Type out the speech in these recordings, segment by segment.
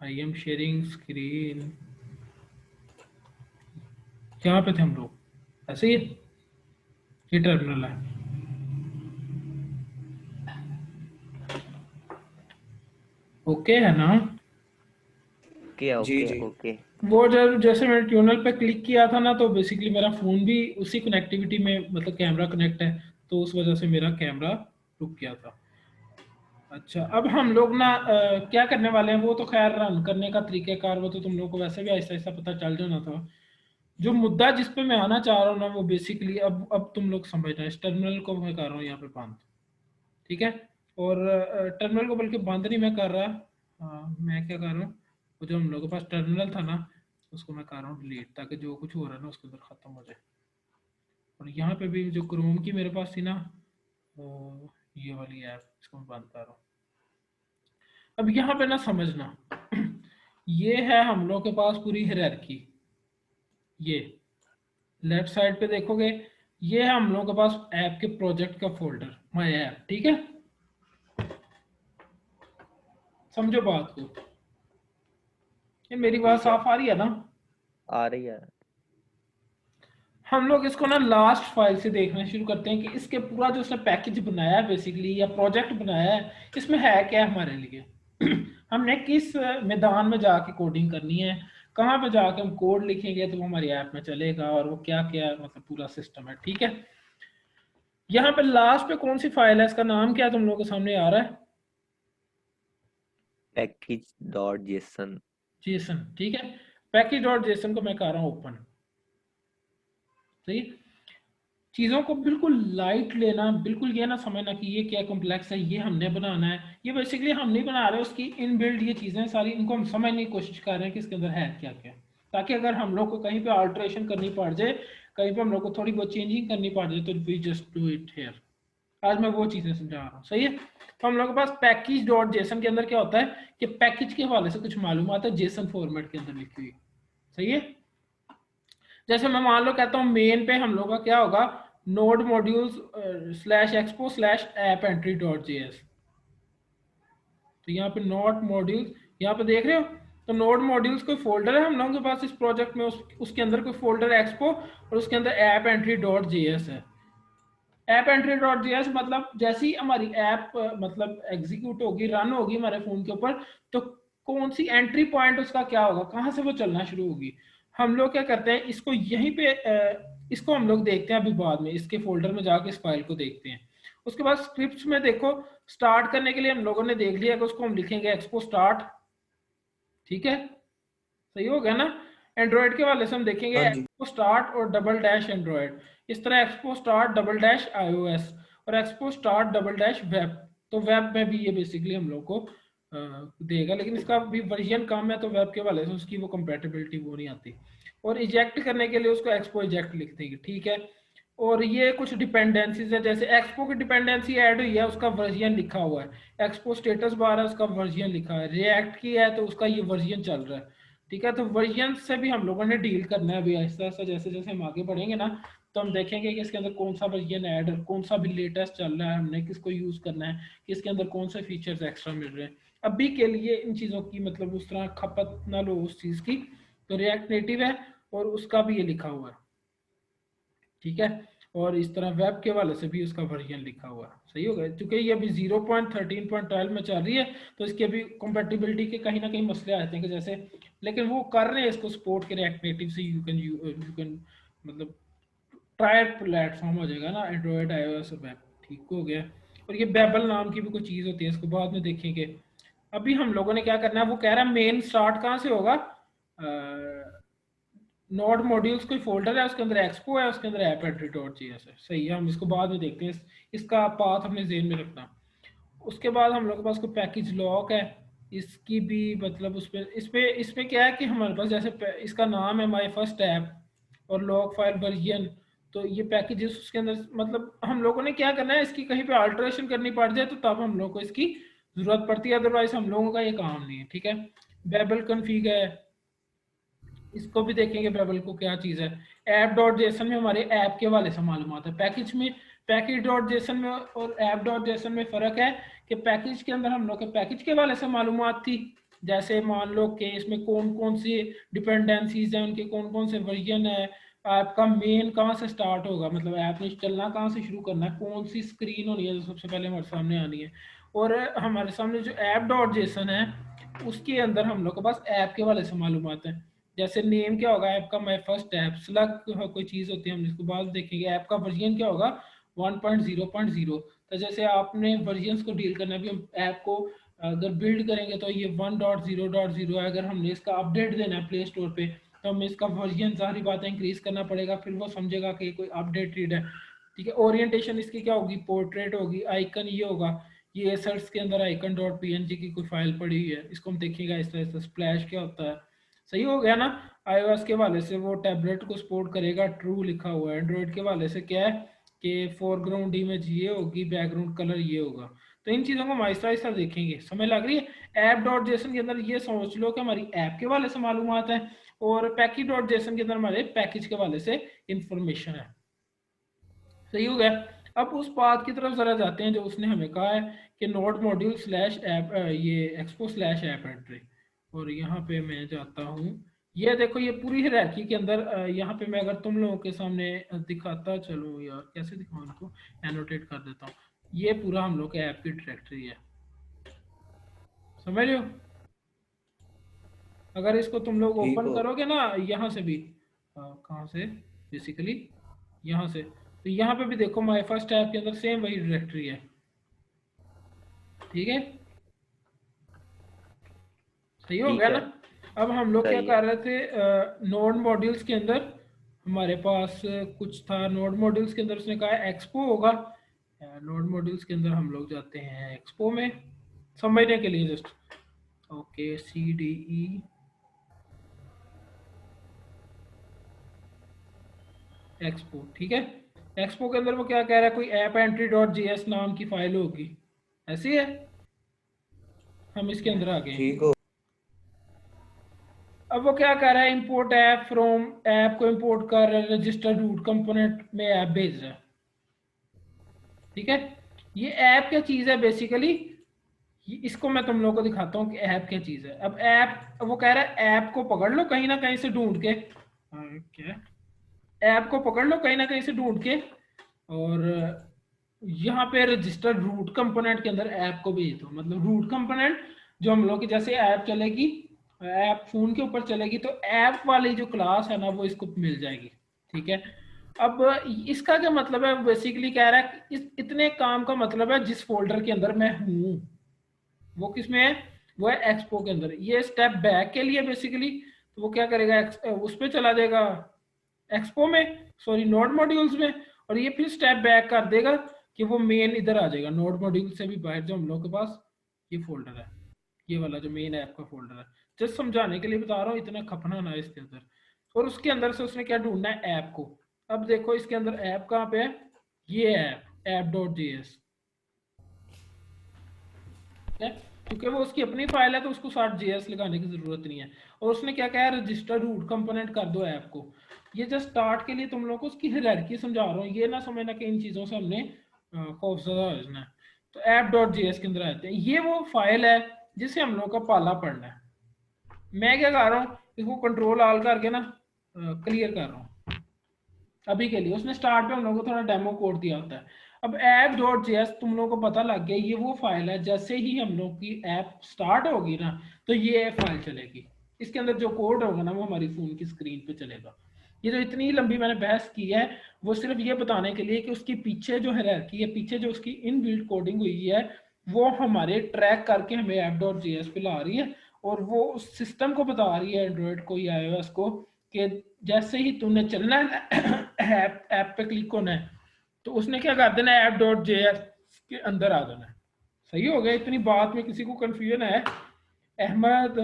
I am sharing screen, यहाँ पे थे हम लोग, ऐसे ही ये टर्मिनल है। ओके है ना? ओके जी ओके जी। ओके। वो जब जैसे मैंने ट्यूनल पे क्लिक किया था ना, तो बेसिकली मेरा फोन भी उसी कनेक्टिविटी में, मतलब कैमरा कनेक्ट है, तो उस वजह से मेरा कैमरा रुक गया था। अच्छा, अब हम लोग ना क्या करने वाले हैं, वो तो खैर रन करने का तरीकेकार वो तो तुम लोग को वैसे भी आहिस्ता आहिस्ता पता चल जाना था। जो मुद्दा जिस पे मैं आना चाह रहा हूँ ना, वो बेसिकली अब तुम लोग समझना, इस टर्मिनल को मैं कर रहा हूँ यहाँ पे बंद, ठीक है? और टर्मिनल को बल्कि बंद नहीं मैं कर रहा, मैं क्या कर रहा हूँ, वो जो हम लोग के पास टर्मिनल था ना, उसको मैं कर रहा हूँ डिलीट, ताकि जो कुछ हो रहा है ना उसके अंदर खत्म हो जाए। और यहाँ पे भी जो क्रोम की मेरे पास थी ना, वो ये वाली ऐप, इसको मैं बंद कर रहा हूँ। अब यहाँ पे ना समझना, ये है हम लोग के पास पूरी हायरार्की। ये लेफ्ट साइड पे देखोगे, ये है हम लोग के पास ऐप के प्रोजेक्ट का फोल्डर, माय ऐप, ठीक है? समझो बात को, ये मेरी बात ठीक है। साफ आ रही है ना? आ रही है। हम लोग इसको ना लास्ट फाइल से देखना शुरू करते हैं कि इसके पूरा जो उसने पैकेज बनाया है बेसिकली, या प्रोजेक्ट बनाया है, इसमें है क्या हमारे लिए। हमने किस मैदान में जाके कोडिंग करनी है, कहाँ पे जाके हम कोड लिखेंगे तो वो हमारी ऐप में चलेगा, और वो क्या क्या मतलब पूरा सिस्टम है, ठीक है? यहाँ पे लास्ट पे कौन सी फाइल है, इसका नाम क्या तुम लोगों के सामने आ रहा है? Package dot JSON. जेसन, ठीक है। पैकेज डॉट जेसन को मैं कर रहा हूँ ओपन, सही। चीज़ों को बिल्कुल लाइट लेना, बिल्कुल ये ना समझना कि ये क्या कॉम्प्लेक्स है, ये हमने बनाना है, ये बेसिकली हम नहीं बना रहे, उसकी इनबिल्ड ये चीज़ें सारी, इनको हम समझने की कोशिश कर रहे हैं कि इसके अंदर है क्या क्या, ताकि अगर हम लोग को कहीं पे अल्ट्रेशन करनी पड़ जाए, कहीं पे हम लोग को थोड़ी बहुत चेंजिंग करनी पड़ जाए, तो we just do it here. आज मैं वो चीज़ें समझा रहा हूँ, सही है? तो हम लोग के पास पैकेज डॉट जेसन के अंदर क्या होता है कि पैकेज के हवाले से कुछ मालूमात है जेसन फॉर्मेट के अंदर लिखी हुई, सही है? जैसे मैं मान लो कहता हूँ मेन पे हम लोग का क्या होगा, node modules slash expo slash app entry dot JS. तो यहाँ पे नोड मॉड्यूल्स, यहाँ पे देख रहे हो, तो नोड मॉड्यूल्स कोई फोल्डर है हम लोगों के पास इस प्रोजेक्ट में, उसके अंदर कोई फोल्डर है एक्सपो, और उसके अंदर ऐप एंट्री डॉट जेएस है। ऐप एंट्री डॉट जेएस मतलब जैसे ही हमारी ऐप मतलब एग्जीक्यूट होगी, रन होगी हमारे फोन के ऊपर, तो कौन सी एंट्री पॉइंट उसका क्या होगा, कहाँ से वो चलना शुरू होगी। हम लोग क्या करते हैं, इसको यहीं पे इसको हम लोग देखते हैं अभी बाद में, इसके फोल्डर में जाके इस फाइल को देखते हैं। उसके बाद स्क्रिप्ट्स में देखो, स्टार्ट करने के लिए हम लोगों ने देख लिया कि उसको हम लिखेंगे एक्सपो स्टार्ट, ठीक है? सही हो गया ना? एंड्रॉयड के वाले से हम देखेंगे हाँ जी। एक्सपो स्टार्ट और डबल डैश एंड्रॉयड, इस तरह Expo start double dash iOS, और Expo start double dash web. तो वेब में भी ये बेसिकली हम लोग को देगा, लेकिन इसका भी वर्जन कम है, तो वेब के वाले से उसकी वो कंपेटेबिलिटी वो नहीं आती। और इजेक्ट करने के लिए उसको एक्सपो इजेक्ट लिख देंगे, ठीक है? और ये कुछ डिपेंडेंसीज है, जैसे एक्सपो की डिपेंडेंसी ऐड हुई है, उसका वर्जन लिखा हुआ है, एक्सपो स्टेटस बार है, उसका वर्जन लिखा है, रिएक्ट की है तो उसका ये वर्जन चल रहा है, ठीक है? तो वर्जन से भी हम लोगों ने डील करना है अभी आहिस्ता आहिस्ता, जैसे जैसे हम आगे बढ़ेंगे ना, तो हम देखेंगे कि इसके अंदर कौन सा वर्जन ऐड, कौन सा भी लेटेस्ट चल रहा है, हमने किसको यूज करना है, कि इसके अंदर कौन से फीचर्स एक्स्ट्रा मिल रहे हैं। अभी के लिए इन चीज़ों की मतलब उस तरह खपत ना लो उस चीज़ की। तो रिएक्ट नेटिव है और उसका भी ये लिखा हुआ है, ठीक है? और इस तरह वेब के वाले से भी उसका वर्जन लिखा हुआ है, सही हो गया? क्योंकि ये अभी 0.13.12 में चल रही है, तो इसकी अभी कंपेटिबिलिटी के कहीं ना कहीं मसले आते हैं कि जैसे, लेकिन वो कर रहे हैं इसको सपोर्ट के, रिएक्ट नेटिव से यू कैन मतलब ट्राई प्लेटफॉर्म हो जाएगा ना, एंड्रॉयड आईओएस और वेब, ठीक हो गया? और ये बेबल नाम की भी कोई चीज़ होती है, इसको बाद में देखेंगे। अभी हम लोगों ने क्या करना है, वो कह रहा है मेन स्टार्ट कहाँ से होगा, नोड मॉड्यूल्स कोई फोल्डर है, उसके अंदर एक्सपो है, उसके अंदर ऐप एंट्री डॉट जेएस है, सही है? हम इसको बाद में देखते हैं, इसका पाथ अपने जेन में रखना। उसके बाद हम लोग के पास कोई पैकेज लॉक है, इसकी भी मतलब इस पे क्या है कि हमारे पास जैसे इसका नाम है माय फर्स्ट ऐप, और लॉग फाइल वर्जन, तो ये पैकेजेस उसके अंदर मतलब हम लोगों ने क्या करना है, इसकी कहीं पे अल्टरेशन करनी पड़ जाए तो तब हम लोग को इसकी जरूरत पड़ती है, अदरवाइज हम लोगों का ये काम नहीं है, ठीक है? बेबल कन्फिग है, इसको भी देखेंगे बेबल को क्या चीज़ है। ऐप डॉट जेसन में हमारे ऐप के हवाले से मालूमात है, पैकेज में, पैकेज डॉट जेसन में और ऐप डॉट जेसन में फ़र्क है कि पैकेज के अंदर हम लोग के पैकेज के हवाले से मालूमात थी, जैसे मान लो कि इसमें कौन कौन सी डिपेंडेंसीज हैं, उनके कौन कौन से वर्जन है, ऐप का मेन कहाँ से स्टार्ट होगा, मतलब ऐप ने चलना कहाँ से शुरू करना है, कौन सी स्क्रीन होनी है जो सबसे पहले हमारे सामने आनी है। और हमारे सामने जो ऐप डॉट जेसन है उसके अंदर हम लोग के पास ऐप के वाले से मालूमात है। जैसे नेम क्या होगा ऐप का, माई फर्स्ट ऐप स्लग कोई चीज़ होती है, हम इसको बाद देखेंगे। ऐप का वर्जन क्या होगा, 1.0.0। तो जैसे आपने वर्जन्स को डील करना भी, हम ऐप को अगर बिल्ड करेंगे तो ये 1.0.0 है। अगर हमने इसका अपडेट देना है प्ले स्टोर पे तो हमें इसका वर्जन सारी बातें इंक्रीज करना पड़ेगा, फिर वो समझेगा कि कोई अपडेटेड है। ठीक है, ओरिएंटेशन इसकी क्या होगी, पोर्ट्रेट होगी। आइकन ये होगा, ये सर्च के अंदर आइकन डॉट पीएनजी की कोई फाइल पड़ी हुई है, इसको हम देखेंगे इस तरह से। स्प्लैश क्या होता है, सही हो गया ना। iOS के वाले से वो टैबलेट को सपोर्ट करेगा, ट्रू लिखा हुआ है। एंड्रॉइड के वाले से क्या है कि फोरग्राउंड इमेज ये होगी, बैकग्राउंड कलर ये होगा। तो इन चीज़ों को हम आहिस्ता आहिस्ता देखेंगे, समझ लग रही है। ऐप डॉट जेसन के अंदर ये समझ लो कि हमारी ऐप के वाले से मालूमात है, और पैकेज डॉट जेसन के अंदर हमारे पैकेज के वाले से इंफॉर्मेशन है। सही हो गया। अब उस बात की तरफ जरा जाते हैं जो उसने हमें कहा है कि नोड मॉड्यूल स्लैश ऐप, ये एक्सपो स्लैश ऐप एंट्री। और यहाँ पे मैं जाता हूँ, ये देखो ये पूरी हायरार्की के अंदर यहाँ पे मैं अगर तुम लोगों के सामने दिखाता, चलो यार कैसे दिखाऊँ इनको, एनोटेट कर देता हूँ। ये पूरा हम लोग के ऐप की डायरेक्टरी है, समझ रहे हो। अगर इसको तुम लोग ठीक ओपन हो। करोगे ना यहाँ से भी, कहाँ से, बेसिकली यहाँ से, तो यहाँ पे भी देखो माई फर्स्ट ऐप के अंदर सेम वही डायरेक्टरी है। ठीक है, सही हो गया ठीक ना। है। अब हम लोग क्या सही है। कर रहे थे, नोड मॉड्यूल्स के अंदर हमारे पास कुछ था। नोड मॉड्यूल्स के अंदर उसने कहा है एक्सपो होगा। नोड मॉड्यूल्स के अंदर हम लोग जाते हैं एक्सपो में, समझने के लिए जस्ट। ओके, CDE एक्सपो, ठीक है। एक्सपो के अंदर वो क्या कह रहा है, कोई ऐप एंट्री डॉट जेएस नाम की फाइल होगी, ऐसी है। हम इसके अंदर आ गए। ठीक हो। अब वो क्या कर रहा है, इंपोर्ट ऐप फ्रॉम, ऐप को इंपोर्ट कर रहा है, रजिस्टर रूट कंपोनेंट में ऐप भेज रहा है। ठीक है, ये ऐप क्या चीज़ है बेसिकली, इसको मैं तुम लोगों को दिखाता हूँ कि ऐप क्या चीज़ है। अब ऐप, वो कह रहा है ऐप को पकड़ लो कहीं ना कहीं से ढूंढ के, क्या, ऐप को पकड़ लो कहीं ना कहीं से ढूंढ के, और यहाँ पे रजिस्टर रूट कंपोनेंट के अंदर ऐप को भेज दो। मतलब रूट कंपोनेंट जो हम लोग की जैसे ऐप चलेगी, ऐप फोन के ऊपर चलेगी, तो ऐप वाली जो क्लास है ना वो इसको मिल जाएगी। ठीक है, अब इसका क्या मतलब है, बेसिकली कह रहा है इस इतने काम का मतलब है जिस फोल्डर के अंदर मैं हूँ वो किस में है, वो है एक्सपो के अंदर। ये स्टेप बैक के लिए बेसिकली, तो वो क्या करेगा, उस पर चला जाएगा एक्सपो में, सॉरी नोड मॉड्यूल्स में, और ये फिर स्टेप बैक कर देगा कि वो मेन इधर आ जाएगा। नोड मॉड्यूल से भी बाहर जो हम लोग के पास ये फोल्डर है, ये वाला जो मेन ऐप का फोल्डर है, जस्ट समझाने के लिए बता रहा हूँ, इतना खपना ना इसके अंदर। और उसके अंदर से उसने क्या ढूंढना है, ऐप को। अब देखो इसके अंदर ऐप कहाँ पे है, ये ऐप डॉट जेएस है, क्योंकि वो उसकी अपनी फाइल है तो उसको 60 JS लगाने की जरूरत नहीं है। और उसने क्या कहा है, रजिस्टर रूट कंपोनेंट कर दो ऐप को। ये जस्ट स्टार्ट के लिए तुम लोगों को उसकी हायरार्की समझा रहा हूँ, ये ना समझना कि इन चीज़ों से हमने खौफजदा हो जाना है। तो ऐप डॉट जेएस के अंदर आते हैं, ये वो फाइल है जिसे हम लोग का पाला पड़ना है। मैं क्या कर रहा हूँ, इसको कंट्रोल आल करके ना क्लियर कर रहा हूँ अभी के लिए। उसने स्टार्ट पे हम लोगों को थोड़ा डेमो कोड दिया होता है। अब ऐप डॉट जेएस तुम लोगों को पता लग गया, ये वो फाइल है, जैसे ही हम लोग की ऐप स्टार्ट होगी ना तो ये फाइल चलेगी। इसके अंदर जो कोड होगा ना वो हमारी फोन की स्क्रीन पे चलेगा। ये जो इतनी लंबी मैंने बहस की है वो सिर्फ ये बताने के लिए कि उसके पीछे जो हायरार्की है, पीछे जो उसकी इनबिल्ट कोडिंग हुई है, वो हमारे ट्रैक करके हमें ऐप डॉट जेएस पे ला रही है। और वो उस सिस्टम को बता रही है, एंड्रॉयड को या iOS को, कि जैसे ही तूने चलना है ऐप पे क्लिक होना है तो उसने क्या कर देना है, ऐप डॉट जेएस के अंदर आ जाना है। सही हो गया, इतनी बात में किसी को कंफ्यूजन है। अहमद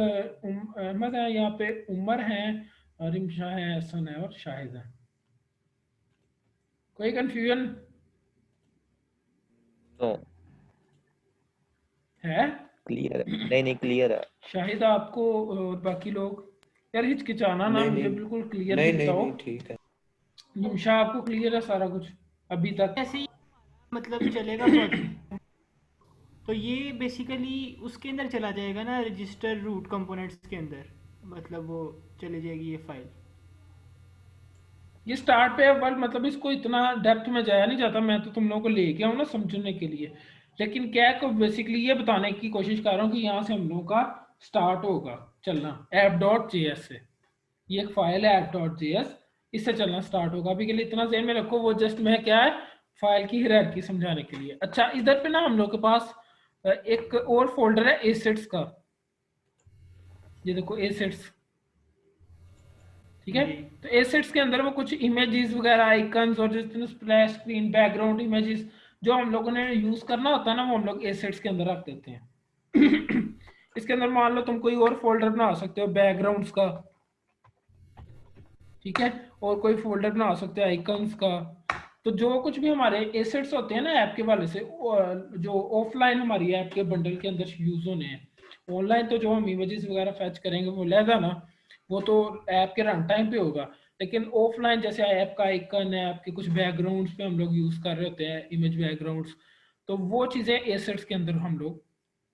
है यहाँ पे, उमर है, रिमशा है, हसन है और शाहिद है। कोई कंफ्यूजन नो। है? क्लियर है। नहीं नहीं, क्लियर है। शाहिद आपको और बाकी लोग, यार हिचकिचाना ना, नहीं मुझे नहीं। बिल्कुल क्लियरली नहीं नहीं बताओ। नहीं, ठीक है। निमिषा आपको क्लियर है सारा कुछ अभी तक? ऐसे ही मतलब चलेगा प्रोजेक्ट। तो ये बेसिकली उसके अंदर चला जाएगा ना, रजिस्टर रूट कंपोनेंट्स के अंदर, मतलब वो चली जाएगी ये फाइल। ये स्टार्ट पे वर्ड मतलब इसको इतना डेप्थ में जाया नहीं जाता, मैं तो तुम लोगों को लेके आऊँ ना समझने के लिए। लेकिन क्या को बेसिकली ये बताने की कोशिश कर रहा हूँ कि यहाँ से हम लोगों का स्टार्ट होगा चलना app.js से। ये एक फाइल है app.js, इससे चलना स्टार्ट होगा। अभी के लिए इतना ज़हन में रखो, वो जस्ट मैं क्या है फाइल की हायरार्की समझाने के लिए। अच्छा, इधर पे ना हम लोग के पास एक और फोल्डर है एसेट्स का। ये देखो एसेट्स, ठीक है। जी। तो एसेट्स के अंदर वो कुछ इमेजेस वगैरह आइकन्स और जिस तरह स्प्लैश स्क्रीन बैकग्राउंड इमेजेस जो हम लोगों ने यूज करना होता है ना, वो हम लोग एसेट्स के अंदर रख देते हैं। इसके अंदर मान लो तुम कोई और फोल्डर बना सकते हो बैकग्राउंड्स का, ठीक है, और कोई फोल्डर बना सकते हो आइकन्स का। तो जो कुछ भी हमारे एसेट्स होते हैं ना ऐप के वाले से, जो ऑफलाइन हमारी ऐप के बंडल के अंदर यूज होने हैं, ऑनलाइन तो जो हम इमेजेस वगैरह फैच करेंगे वो लहदा ना, वो तो ऐप के रन टाइम पे होगा। लेकिन ऑफलाइन जैसे ऐप का आइकन है, आपके कुछ बैकग्राउंड्स पे हम लोग यूज कर रहे होते हैं इमेज बैकग्राउंड्स, तो वो चीजें एसेट्स के अंदर हम लोग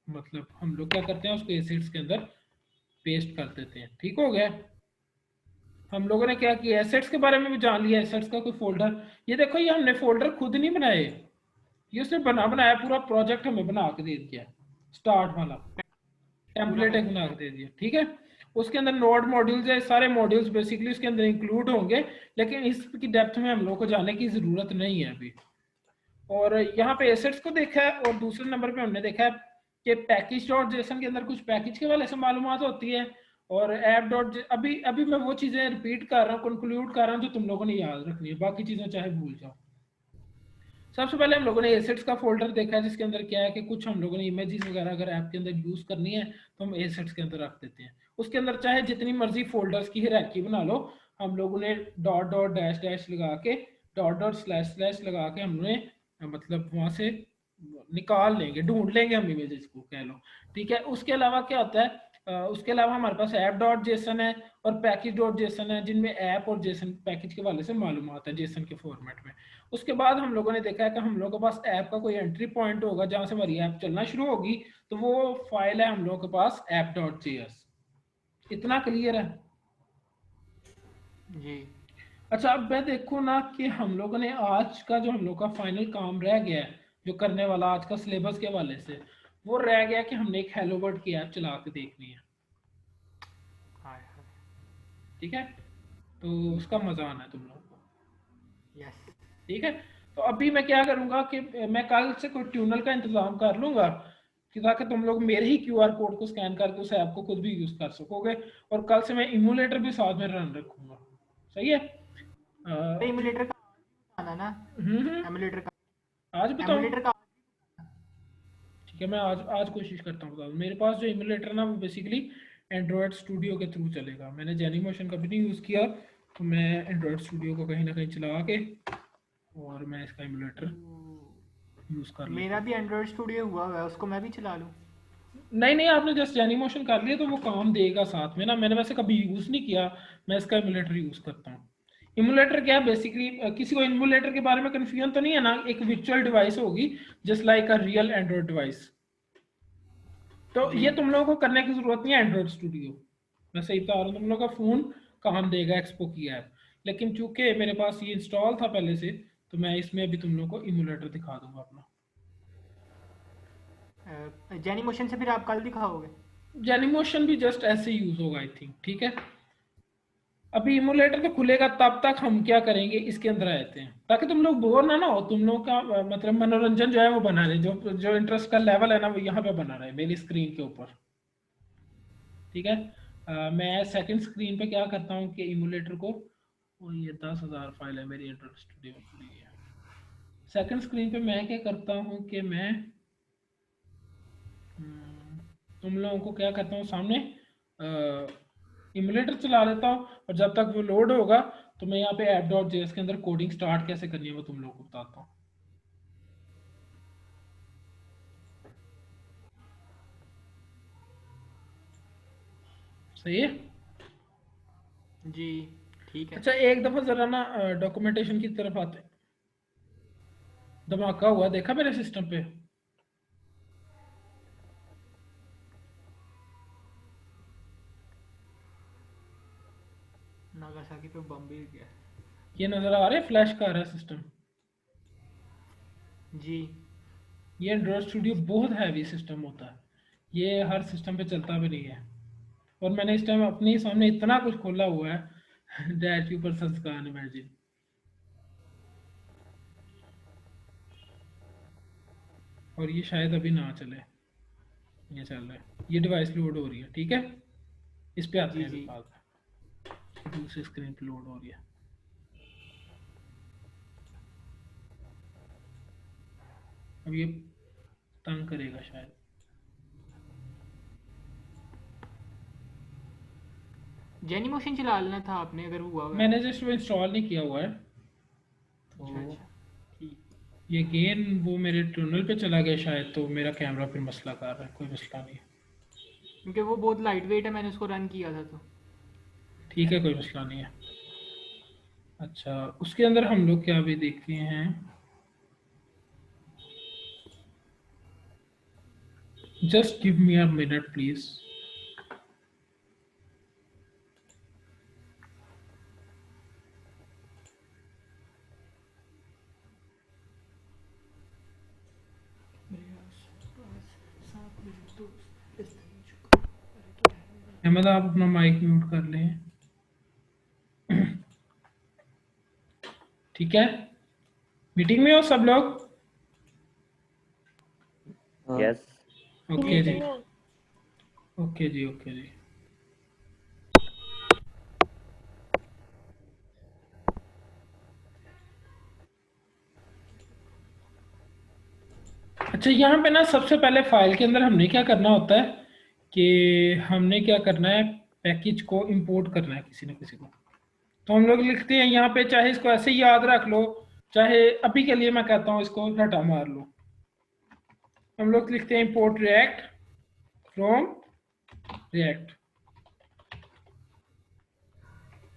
मतलब हम लोग क्या करते हैं उसको एसेट्स के अंदर पेस्ट कर देते हैं। ठीक हो गया। हम लोगों ने क्या किया, एसेट्स के बारे में भी जान लिया, एसेट्स का कोई फोल्डर। ये देखो ये हमने फोल्डर खुद नहीं बनाए, ये उसने बनाया पूरा प्रोजेक्ट हमें बना के दे दिया, स्टार्ट वाला पूरा टेम्पलेट एक पैकेज। बना के दे दिया, ठीक है। उसके अंदर नोड मॉड्यूल्स है, सारे मॉड्यूल्स बेसिकली उसके अंदर इंक्लूड होंगे, लेकिन इसकी डेप्थ में हम लोग को जाने की जरूरत नहीं है अभी। और यहाँ पे एसेट्स को देखा है, और दूसरे नंबर पे हमने देखा है कि पैकेज डॉट जेसन के अंदर कुछ पैकेज के वाले से मालूमात होती है, और ऐप डॉट अभी अभी मैं वो चीजें रिपीट कर रहा हूँ, कंक्लूड कर रहा हूँ जो तुम लोगों ने याद रखनी है, बाकी चीजें चाहे भूल जाओ। सबसे पहले हम लोगों ने एसेट्स का फोल्डर देखा है, जिसके अंदर क्या है कि कुछ हम लोगों ने इमेजेस वगैरह अगर ऐप के अंदर यूज करनी है तो हम एसेट्स के अंदर रख देते हैं। उसके अंदर चाहे जितनी मर्जी फोल्डर्स की हायरार्की बना लो, हम लोगों ने डॉट डॉट डैश डैश लगा के, डॉट डॉट स्लैश स्लैश लगा के हमने मतलब वहां से निकाल लेंगे, ढूंढ लेंगे हम इमेजेस को कह लो, ठीक है। उसके अलावा क्या होता है, उसके अलावा हमारे पास ऐप डॉट जेसन है और पैकेज डॉट जेसन है, जिनमें ऐप और जेसन पैकेज के वाले से मालूमात है जेसन के फॉर्मेट में। उसके बाद हम लोगों ने देखा है कि हम लोगों के पास ऐप का कोई एंट्री पॉइंट होगा जहां से हमारी ऐप चलना शुरू होगी, तो वो फाइल है हम लोगों के पास app.js। इतना क्लियर है। जी। अच्छा, अब मैं देखूँ ना कि हम लोगों ने आज का जो हम लोग का फाइनल काम रह गया है, जो करने वाला आज का सिलेबस के हवाले से, वो रह गया कि हमने एक हेलो वर्ल्ड की ऐप चला के देखनी है, हाय हाय। ठीक है। तो उसका मजा आना है तुम लोगों को, यस। ठीक है। तो अभी मैं क्या करूंगा कि मैं कल से कोई ट्यूनल का इंतजाम कर लूंगा कि ताकि तुम लोग मेरे ही क्यूआर कोड को स्कैन करके उस ऐप को खुद भी यूज कर सकोगे, और कल से मैं इमूलेटर भी साथ में रन रखूंगा। सही है। एमुलेटर का आज भी बताना ना। हम्म। एमुलेटर का। आज बताऊं? एमुलेटर का आज भी बताना। ठीक है, मैं आज आज कोशिश करता हूँ बता दूं। मेरे पास जो इमूलेटर ना वो बेसिकली एंड्रॉयड स्टूडियो के थ्रू चलेगा, मैंने जेनीमोशन कभी नहीं यूज़ किया, तो मैं एंड्रॉयड स्टूडियो को कहीं ना कहीं चला के और मैं इसका इमूलेटर यूज़ कर लेता मेरा हूँ। भी एंड्रॉयड स्टूडियो हुआ है, उसको मैं भी चला लूँ। नहीं नहीं, आपने जस्ट एनिमेशन कर लिया तो वो काम देगा साथ में ना, मैंने वैसे कभी यूज नहीं किया, मैं इसका इमुलेटर यूज करता हूँ। इमुलेटर क्या बेसिकली, किसी को इमुलेटर के बारे में कंफ्यूजन तो नहीं है ना, एक वर्चुअल डिवाइस होगी just like a real Android device. तो जी। ये तुम लोगों को करने की जरूरत नहीं है एंड्रॉइड स्टूडियो, मैं सही बता रहा हूँ, तुम लोगों का फोन काम देगा एक्सपो की ऐप। लेकिन चूंकि मेरे पास ये इंस्टॉल था पहले से, तो मैं इसमें अभी तुम लोगों को इमुलेटर दिखा दूंगा अपना। जेनी मोशन से फिर आप कल दिखाओगे? जेनिमोशन भी जस्ट ऐसे यूज होगा आई थिंक, ठीक है। अभी इमुलेटर तो खुलेगा तब तक हम क्या करेंगे, इसके अंदर आते हैं ताकि तुम लोग बोर ना हो, तुम लोग का मतलब मनोरंजन जो है वो बना रहे, जो जो इंटरेस्ट का लेवल है ना वो यहाँ पे बना रहे मेरी स्क्रीन के ऊपर, ठीक है। मैं सेकंड स्क्रीन पे क्या करता हूँ कि इमुलेटर को, और ये 10,000 फाइल है मेरी इंटरनेट स्टूडियो में पड़ी है। सेकंड स्क्रीन पे मैं क्या करता हूँ कि मैं तुम लोगों को क्या करता हूँ सामने इमुलेटर चला लेता हूँ, और जब तक वो लोड होगा तो मैं यहाँ पे app.js के अंदर कोडिंग स्टार्ट कैसे करनी है वो तुम लोगों को बताता हूँ। सही है। जी। ठीक है। अच्छा, एक दफा जरा ना डॉक्यूमेंटेशन की तरफ आते हैं। धमाका हुआ देखा मेरे सिस्टम पे? नागासाकी पे बम भी गया। ये नजर आ रहा है फ्लैश का आ रहा है सिस्टम। जी ये एंड्रॉइड स्टूडियो बहुत हैवी सिस्टम होता है, ये हर सिस्टम पे चलता भी नहीं है। और मैंने इस टाइम अपने ही सामने इतना कुछ खोला हुआ है डैश के ऊपर संस्कार इमेजिन। और ये शायद अभी ना चले, ये चल रहा है, ये डिवाइस लोड हो रही है, ठीक है, इस पे आते जी हैं जी। बाद में। दूसरी स्क्रीन पे लोड हो रही है। अब ये तंग करेगा शायद। जेनी मोशन चला लेना था आपने अगर हुआ हुआ है। मैंने जस्ट वो इंस्टॉल नहीं किया हुआ है, तो अच्छा अच्छा ठीक। ये गेन वो मेरे टनल पे चला गया शायद, तो मेरा कैमरा फिर मसला कर रहा है। कोई मसला नहीं है, क्योंकि वो बहुत लाइट वेट है, मैंने उसको रन किया था तो। ठीक है, कोई मसला नहीं है। अच्छा, उसके अंदर हम लोग क्या भी देखते हैं, just give me a minute please. Ahmad आप अपना माइक म्यूट कर लें, ठीक है। मीटिंग में हो सब लोग? यस। ओके जी, ओके जी, ओके जी। अच्छा, यहाँ पे ना सबसे पहले फाइल के अंदर हमने क्या करना होता है कि हमने क्या करना है, पैकेज को इंपोर्ट करना है किसी न किसी को। तो हम लोग लिखते हैं यहाँ पे, चाहे इसको ऐसे ही याद रख लो, चाहे अभी के लिए मैं कहता हूँ इसको रटा मार लो। हम लोग लिखते हैं import react from react.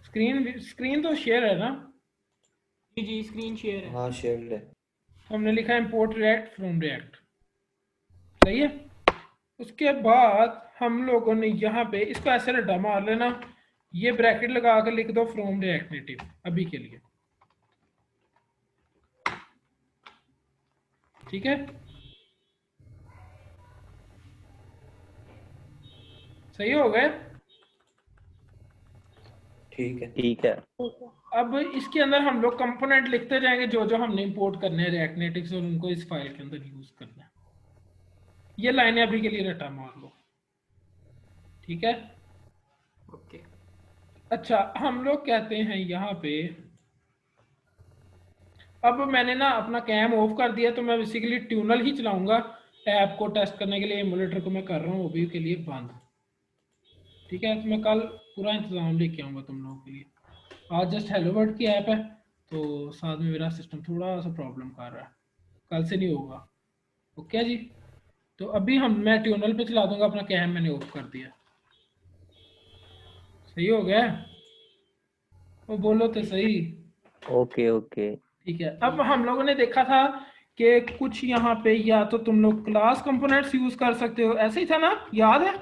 Screen तो शेयर है ना? जी जी स्क्रीन शेयर है। हाँ शेयर्ड है। तो हमने लिखा इंपोर्ट रिएक्ट फ्रॉम रिएक्ट, सही है। उसके बाद हम लोगों ने यहाँ पे इसको ऐसे रटा मार लेना, ये ब्रैकेट लगा कर लिख दो फ्रॉम रिएक्ट नेटिव अभी के लिए, ठीक है। सही हो गए? ठीक है। ठीक है। अब इसके अंदर हम लोग कंपोनेंट लिखते जाएंगे जो जो हमने इंपोर्ट करने हैं रिएक्ट नेटिव से, और उनको इस फाइल के अंदर यूज करना है। ये लाइनें अभी के लिए रटा मार लो, ठीक है। ओके अच्छा, हम लोग कहते हैं यहाँ पे, अब मैंने ना अपना कैम ऑफ कर दिया, तो मैं बेसिकली ट्यूनल ही चलाऊंगा ऐप को टेस्ट करने के लिए। एमुलेटर को मैं कर रहा हूँ अभी के लिए बंद, ठीक है। तो मैं कल पूरा इंतजाम लेके आऊँगा तुम लोगों के लिए। आज जस्ट हेलो वर्ड की ऐप है, तो साथ में मेरा सिस्टम थोड़ा सा प्रॉब्लम कर रहा है, कल से नहीं होगा। ओके जी, तो अभी मैं ट्यूनल पे चला दूंगा, अपना कैम मैंने ऑफ कर दिया। सही हो गया? वो बोलो तो सही। Okay okay. ठीक है, अब हम लोगों ने देखा था कि कुछ यहाँ पे या तो तुम लोग क्लास कंपोनेंट्स यूज कर सकते हो, ऐसे ही था ना, याद है?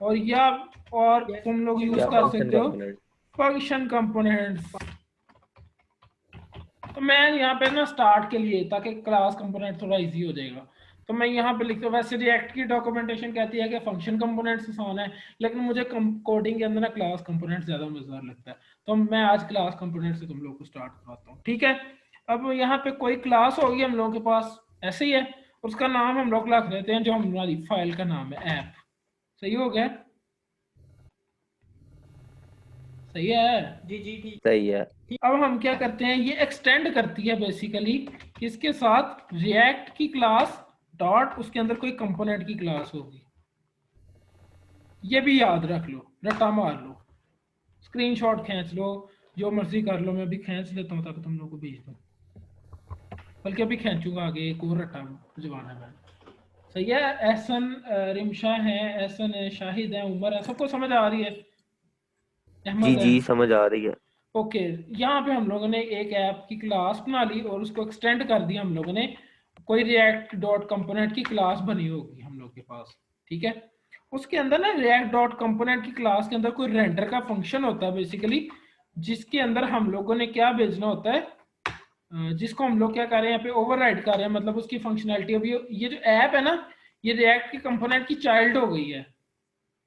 और तुम लोग यूज क्या कर फंक्शन सकते हो कंपोनेंट? Function components. तो मैं यहाँ पे ना स्टार्ट के लिए, ताकि क्लास कंपोनेंट थोड़ा इजी हो जाएगा, तो मैं यहाँ पे लिखता हूँ। वैसे रिएक्ट की डॉक्यूमेंटेशन कहती है कि फंक्शन कंपोनेंट्स आसान है, लेकिन मुझे कोडिंग के अंदर ना क्लास कंपोनेंट ज्यादा मजेदार लगता है, तो मैं आज क्लास कंपोनेंट से तुम लोग को स्टार्ट करवाता हूँ, ठीक है। अब यहाँ पे कोई क्लास होगी हम लोगों के पास, ऐसे ही है, उसका नाम हम लोग रख देते हैं जो हमारी फाइल का नाम है ऐप। सही हो गया? सही है? जी जी ठीक। सही है। अब हम क्या करते हैं, ये एक्सटेंड करती है बेसिकली किसके साथ, रिएक्ट की क्लास डॉट उसके अंदर कोई कंपोनेंट की क्लास होगी। ये भी याद रख लो, रट्टा मार लो, स्क्रीनशॉट खींच लो, जो मर्जी कर लो। मैं अभी खींच लेता हूँ ताकि तुम लोग को भेज दूँ, बल्कि अभी खींचूंगा आगे, एक और रट्टा जवान है मैं। सही है? एहसन रिमशा है, एहसन है, शाहिद है, उमर है, सबको समझ आ रही है? जी अहमद है? जी समझ आ रही है। ओके, यहाँ पे हम लोगों ने एक ऐप की क्लास बना ली और उसको एक्सटेंड कर दिया हम लोगों ने। कोई रिएक्ट डॉट कंपोनेंट की क्लास बनी होगी हम लोग के पास, ठीक है। उसके अंदर ना रिएक्ट डॉट कंपोनेंट की क्लास के अंदर कोई रेंडर का फंक्शन होता है बेसिकली, जिसके अंदर हम लोगों ने क्या भेजना होता है, जिसको हम लोग क्या कर रहे हैं यहाँ पे ओवरराइड कर रहे हैं, मतलब उसकी फंक्शनैलिटी। अभी ये जो ऐप है ना, ये रिएक्ट के कंपोनेंट की चाइल्ड हो गई है,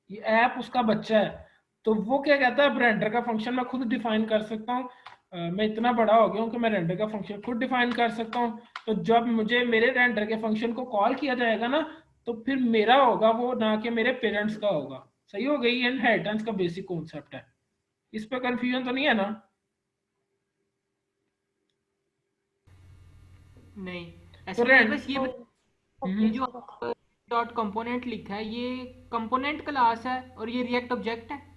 ये ऐप उसका बच्चा है। तो वो क्या कहता है, अब रेंडर का फंक्शन मैं खुद डिफाइन कर सकता हूँ। मैं इतना बड़ा हो गया हूँ कि मैं रेंडर का फंक्शन खुद डिफाइन कर सकता हूँ। तो जब मुझे मेरे रेंडर के फंक्शन को कॉल किया जाएगा ना, तो फिर मेरा होगा वो, ना कि मेरे पेरेंट्स का होगा। सही हो गई, ये इनहेरिटेंस का बेसिक कॉन्सेप्ट है। इस पे कंफ्यूजन तो नहीं है ना? नहीं, तो ऐसे मुझे बस ये ये हम्म, जो डॉट कंपोनेंट लिखा है, ये कंपोनेंट क्लास है और ये रिएक्ट ऑब्जेक्ट है।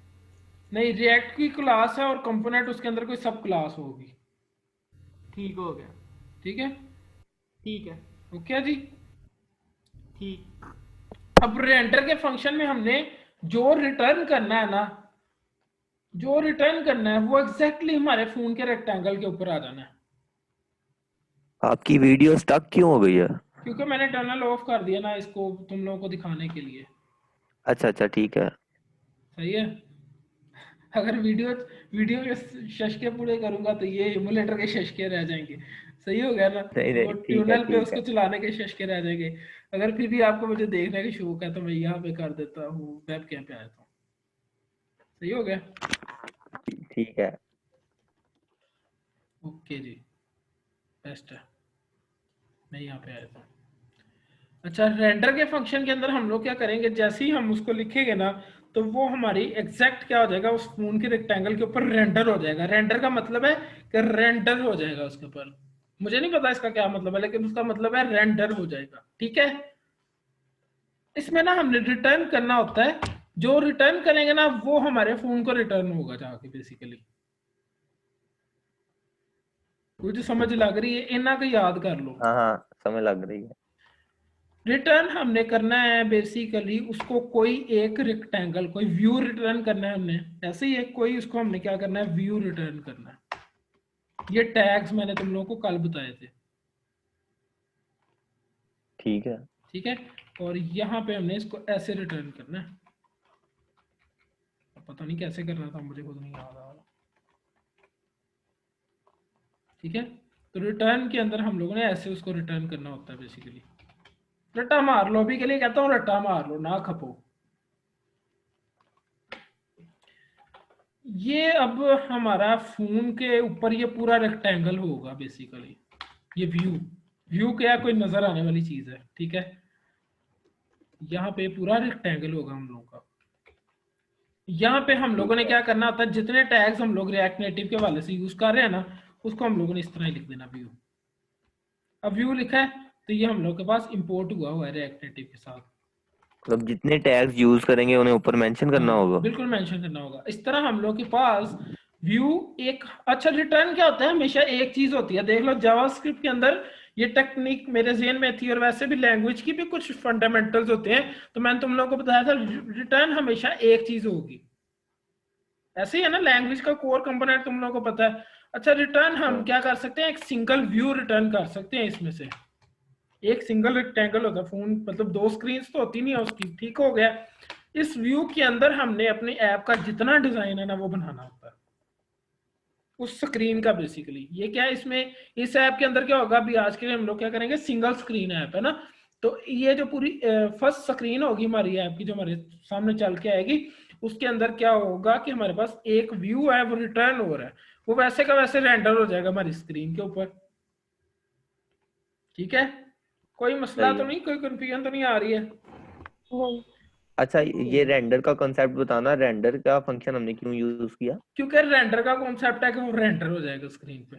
नहीं, रिएक्ट की क्लास है और कंपोनेंट उसके अंदर कोई सब क्लास होगी। ठीक हो गया। ठीक है, ठीक है। ओके जी। ठीक। अब रेंडर के फंक्शन में हमने जो रिटर्न करना है ना, जो रिटर्न करना है वो एग्जैक्टली हमारे फोन के रेक्टेंगल के ऊपर आ जाना है। आपकी वीडियो स्टक क्यों हो गई है? क्योंकि मैंने टर्नल ऑफ कर दिया ना इसको तुम लोगों को दिखाने के लिए। अच्छा अच्छा, ठीक है। सही है। अगर वीडियो वीडियो के शशके पूरे करूंगा तो ये इमुलेटर के शशके रह जाएंगे। सही हो गया ना? नहीं वो नहीं, ठीक है ट्यूनल पे ठीक उसको है। चलाने के शशके रह जाएंगे। अगर फिर भी आपको मुझे देखने का शौक है तो मैं यहाँ पे कर देता हूँ, वेब कैम पे आ जाता हूँ। सही हो गया, ठीक है। ओके जी, बेस्ट है। मैं यहाँ पे आया था। अच्छा, रेंडर के फंक्शन के अंदर हम लोग क्या करेंगे, जैसे ही हम उसको लिखेंगे ना, तो वो हमारी एग्जैक्ट क्या हो जाएगा, उस फोन के रेक्टेंगल के ऊपर रेंडर हो जाएगा। रेंडर का मतलब है कि रेंडर हो जाएगा उसके ऊपर। मुझे नहीं पता इसका क्या मतलब है, लेकिन उसका मतलब है रेंडर हो जाएगा। ठीक है, इसमें ना हमने रिटर्न करना होता है, जो रिटर्न करेंगे ना वो हमारे फोन को रिटर्न होगा जाके बेसिकली। वो जो समझ लग रही है इना को याद कर लो। हाँ हाँ, समझ लग रही है। रिटर्न हमने करना है बेसिकली उसको कोई एक रेक्टेंगल, कोई व्यू रिटर्न करना है हमने। ऐसे ही एक कोई उसको हमने क्या करना है, व्यू रिटर्न करना है। ये टैग्स मैंने तुम लोगों को कल बताए थे। ठीक है। ठीक है, और यहाँ पे हमने इसको ऐसे रिटर्न करना है। पता नहीं कैसे करना था, मुझे खुद नहीं याद आ रहा। ठीक है, तो रिटर्न के अंदर हम लोगों ने ऐसे उसको रिटर्न करना होता है बेसिकली। रट्टा मार लो, अभी के लिए कहता हूँ रट्टा मार लो, ना खपो। ये अब हमारा फोन के ऊपर ये पूरा रेक्टेंगल होगा बेसिकली। ये व्यू, व्यू क्या, कोई नजर आने वाली चीज है। ठीक है, यहाँ पे पूरा रेक्टेंगल होगा हम लोगों का। यहाँ पे हम लोगों ठीक ने है। क्या करना होता है, जितने टैग्स हम लोग रिएक्ट नेटिव के हवाले से यूज कर रहे हैं ना, उसको हम लोगों ने इस तरह ही लिख देना, व्यू। अब व्यू लिखा है तो ये हम लोग के पास इंपोर्ट हुआ है रिएक्ट नेटिव के साथ। मतलब जितने टैग्स यूज करेंगे उन्हें ऊपर मेंशन करना हाँ होगा। बिल्कुल मेंशन करना होगा। इस तरह हम लोग के पास व्यू एक, अच्छा रिटर्न क्या होता है, हमेशा एक चीज होती है। देख लो जावास्क्रिप्ट के अंदर ये टेक्निक मेरे ज़हन में थी, और वैसे भी लैंग्वेज की भी कुछ फंडामेंटल्स होते हैं। तो मैंने तुम लोगों को बताया था रिटर्न हमेशा एक चीज होगी। ऐसे ही है ना, लैंग्वेज का कोर कंपोनेंट तुम लोगों को पता है। अच्छा, रिटर्न हम हाँ। क्या कर सकते हैं, एक सिंगल व्यू रिटर्न कर सकते हैं। इसमें से एक सिंगल रेक्टेंगल होता है फोन, मतलब दो स्क्रीन तो होती नहीं है उसकी। ठीक हो गया, इस व्यू के अंदर हमने अपनी ऐप का जितना डिजाइन है ना वो बनाना होता है उस स्क्रीन का बेसिकली। ये क्या है इसमें, इस ऐप के अंदर क्या होगा, अभी आज के लिए हम लोग क्या करेंगे, सिंगल स्क्रीन ऐप है ना। तो ये जो पूरी फर्स्ट स्क्रीन होगी हमारी ऐप की, जो हमारे सामने चल के आएगी, उसके अंदर क्या होगा कि हमारे पास एक व्यू है, वो रिटर्न हो रहा है, वो वैसे का वैसे रेंडर हो जाएगा हमारी स्क्रीन के ऊपर। ठीक है, कोई मसला सही तो है। नहीं, कोई कंफ्यूजन तो नहीं आ रही है? अच्छा, ये रेंडर का कॉन्सेप्ट बताना, रेंडर का फंक्शन हमने क्यों यूज किया? क्योंकि रेंडर का कॉन्सेप्ट है कि वो रेंडर हो जाएगा स्क्रीन पे।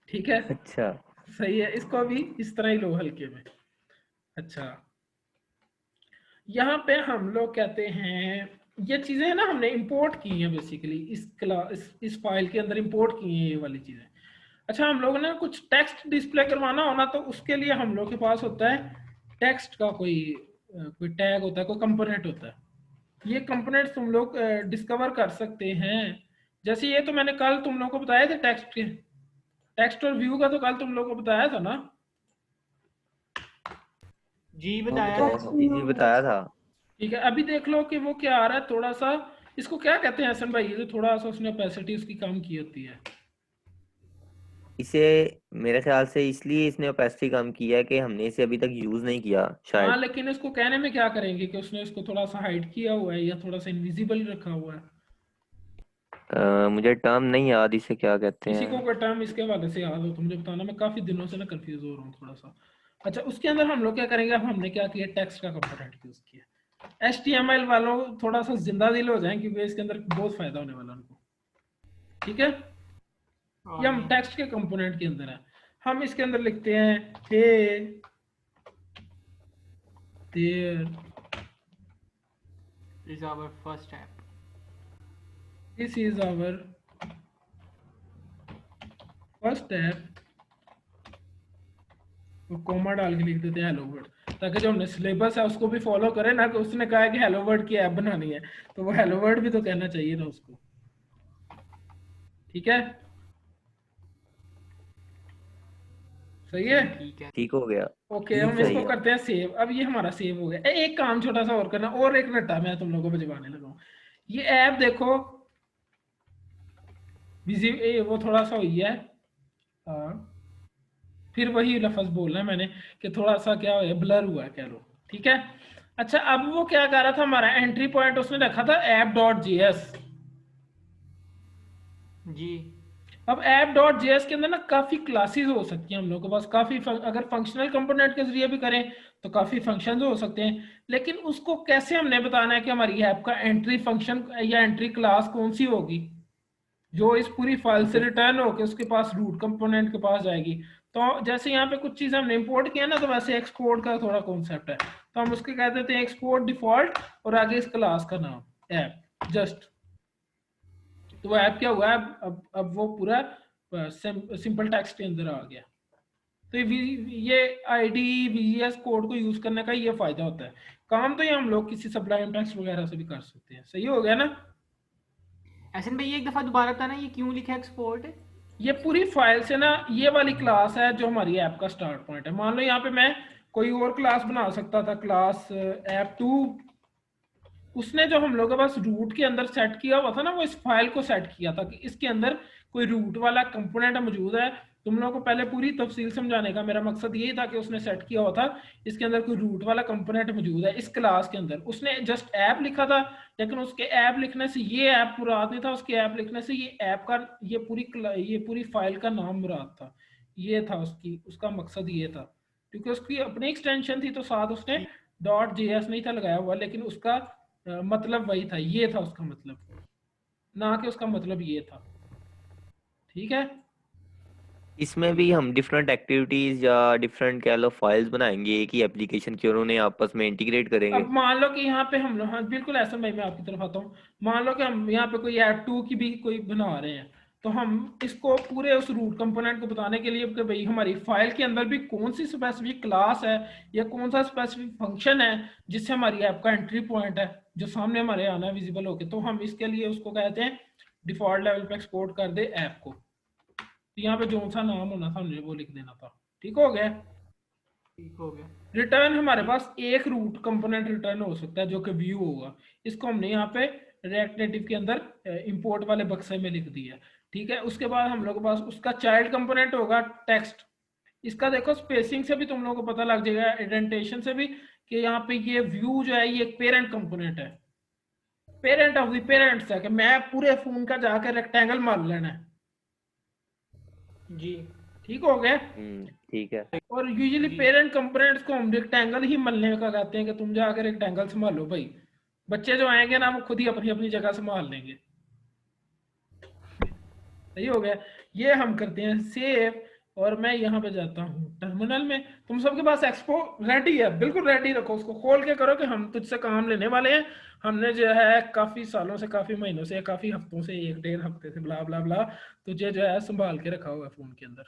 ठीक है, अच्छा। सही है, इसको भी इस तरह ही लो हल्के में। अच्छा, यहाँ पे हम लोग कहते हैं ये चीजें है ना हमने इंपोर्ट की हैं बेसिकली, इस क्लास इस फाइल के अंदर इंपोर्ट की हैं ये वाली चीजें। अच्छा, हम लोगों ने कुछ टेक्स्ट डिस्प्ले करवाना हो ना, तो उसके लिए हम लोग के पास होता है टेक्स्ट का कोई टैग होता है, कोई कंपोनेंट होता है। ये कंपोनेंट्स तुम लोग डिस्कवर कर सकते हैं। जैसे ये तो मैंने कल तुम लोग को बताया था, टेक्स्ट और व्यू का तो कल तुम लोग को बताया था ना। जी हाँ बताया बताया है। था जी, जी बताया था। ठीक है, अभी देख लो कि वो क्या आ रहा है थोड़ा सा। इसको क्या कहते हैं हसन भाई, ये जो थोड़ा सा उसने ओपेसिटी उसकी कम की होती है? इसे मेरे ख्याल से इसलिए इसने ओपेसिटी कम किया है कि हमने इसे अभी तक यूज नहीं किया हाँ, शायद। लेकिन इसको कहने में क्या करेंगे कि उसने इसको थोड़ा सा हाइड किया हुआ है या थोड़ा सा इनविजिबल रखा हुआ है? मुझे टर्म नहीं याद इसे क्या कहते किसी को हैं। कोई टर्म इसके हवाले से याद हो तो मुझे बताना, मैं काफी दिनों से ना कंफ्यूज हो रहा हूँ थोड़ा सा। अच्छा, उसके अंदर हम लोग क्या करेंगे, अब हमने क्या किया, टेक्स्ट का कंपोनेंट यूज किया। HTML वालों थोड़ा सा जिंदा दिल हो जाए क्योंकि इसके अंदर बहुत फायदा होने वाला है उनको। ठीक है, ये हम आमीन। टेक्स्ट के कंपोनेंट के अंदर है। हम इसके अंदर लिखते हैं hey there is our first app. This is our first app, और कॉमा डाल के लिख देते हैं हेलो वर्ड, ताकि जो हमने सिलेबस है उसको भी फॉलो करें ना, कि उसने कहा है कि हेलो वर्ड की ऐप बनानी है तो वो हेलो वर्ड भी तो कहना चाहिए ना उसको। ठीक है, सही है। ठीक है। ठीक हो गया। ओके, ठीक हम सही इसको है। करते हैं सेव। अब ये हमारा सेव हो गया। एक काम छोटा सा और करना, और एक रट्टा मैं तुम लोगों को बजवाने लगा हूँ। ये ऐप देखो बिजी, वो थोड़ा सा हुई है, हाँ, फिर वही लफ्ज बोलना है मैंने कि थोड़ा सा क्या है, ब्लर हुआ है कह लो। ठीक है, अच्छा अब वो क्या कर रहा था, हमारा एंट्री पॉइंट उसने रखा था app.js। जी। अब app.js के अंदर ना काफी क्लासेस हो सकती हैं हम लोग के पास, काफी अगर फंक्शनल कंपोनेंट के जरिए भी करें तो काफी फंक्शंस हो सकते हैं। लेकिन उसको कैसे हमने बताना है कि हमारी ऐप का एंट्री फंक्शन या एंट्री क्लास कौन सी होगी जो इस पूरी फाइल से इसे रिटर्न होकर उसके पास रूट कंपोनेंट के पास जाएगी। तो जैसे यहाँ पे कुछ चीज़ हमने इंपोर्ट किया ना, तो वैसे एक्सपोर्ट का थोड़ा कॉन्सेप्ट है, तो हम उसके कह देते हैं एक्सपोर्ट डिफॉल्ट, और आगे इस क्लास का नाम ऐप जस्ट। तो वो ऐप क्या हुआ, अब वो पूरा सिंपल टेक्स्ट के अंदर आ गया। तो ये आईडी VGS कोड को यूज करने का ये फायदा होता है। काम तो ये हम लोग किसी सब्लाइम टेक्स्ट वगैरह से भी कर सकते हैं। सही हो गया ना? एहसन भाई एक दफ़ा दोबारा बताना, ये क्यों लिखा है एक्सपोर्ट? ये पूरी फाइल से ना, ये वाली क्लास है जो हमारी ऐप का स्टार्ट पॉइंट है। मान लो यहाँ पे मैं कोई और क्लास बना सकता था, क्लास ऐप 2। उसने जो हम लोगों के पास रूट के अंदर सेट किया हुआ था ना, वो इस फाइल को सेट किया था कि इसके अंदर कोई रूट वाला कंपोनेंट मौजूद है। तुम लोगों को पहले पूरी तफसील समझाने का मेरा मकसद यही था कि उसने सेट किया हुआ था इसके अंदर कोई रूट वाला कंपोनेंट मौजूद है इस क्लास के अंदर। उसने जस्ट ऐप लिखा था, लेकिन उसके ऐप लिखने से ये ऐप मुराद नहीं था, उसके ऐप लिखने से ये ऐप का ये पूरी फाइल का नाम मुराद था। ये था उसका मकसद ये था, क्योंकि उसकी अपनी एक्सटेंशन थी तो साथ उसने ठीक। .js नहीं था लगाया हुआ, लेकिन उसका मतलब वही था, ये था उसका मतलब, ना कि उसका मतलब ये था। ठीक है, इसमें भी हम डिफरेंट एक्टिविटीज या डिफरेंट कह लो फाइल्स बनाएंगे एक ही एप्लीकेशन की और उन्हें आपस में इंटीग्रेट करेंगे। अब मान लो कि यहाँ पे हम लोग, हाँ बिल्कुल ऐसा, भाई मैं आपकी तरफ आता हूँ। मान लो कि हम यहाँ पे कोई ऐप 2 की भी कोई बना रहे हैं, तो हम इसको पूरे उस रूट कंपोनेंट को बताने के लिए कि भाई हमारी फाइल के अंदर भी कौन सी स्पेसिफिक क्लास है या कौन सा स्पेसिफिक फंक्शन है जिससे हमारी ऐप का एंट्री पॉइंट है जो सामने हमारे आना है विजिबल होके, तो हम इसके लिए उसको कहते हैं डिफॉल्ट लेवल पे एक्सपोर्ट कर दे ऐप को। तो यहाँ पे जो सा नाम होना था हमने वो लिख देना था। ठीक हो गया। ठीक हो गया। रिटर्न हमारे ठीक। पास एक रूट कंपोनेंट रिटर्न हो सकता है जो कि व्यू होगा। इसको हमने यहाँ पे रिएक्ट नेटिव के अंदर इंपोर्ट वाले बक्से में लिख दिया। ठीक है, उसके बाद हम लोग के पास उसका चाइल्ड कंपोनेंट होगा टेक्स्ट। इसका देखो स्पेसिंग से भी तुम लोगों को पता लग जाएगा, इंडेंटेशन से भी, कि यहाँ पे ये व्यू जो है ये एक पेरेंट कंपोनेंट है, पेरेंट ऑफ द पेरेंट्स है, कि मैं पूरे फोन का जाकर रेक्टेंगल मार लेना है। जी। ठीक हो गया। ठीक है। और यूजुअली जी। पेरेंट कंपोनेंट्स को हम रेक्टेंगल ही मलने का कहते हैं कि तुम जाकर रेक्टेंगल संभालो भाई। बच्चे जो आएंगे ना वो खुद ही अपनी अपनी जगह संभाल लेंगे। सही हो गया। ये हम करते हैं सेव, और मैं यहाँ पे जाता हूँ टर्मिनल में। तुम सबके पास एक्सपो रेडी है, बिल्कुल रेडी रखो, उसको खोल के करो कि हम तुझसे काम लेने वाले हैं। हमने जो है काफी सालों से, काफी महीनों से, काफी हफ्तों से, 1-1.5 हफ्ते से, ब्ला ब्ला ब्ला, तुझे जो है संभाल के रखा हुआ है फोन के अंदर।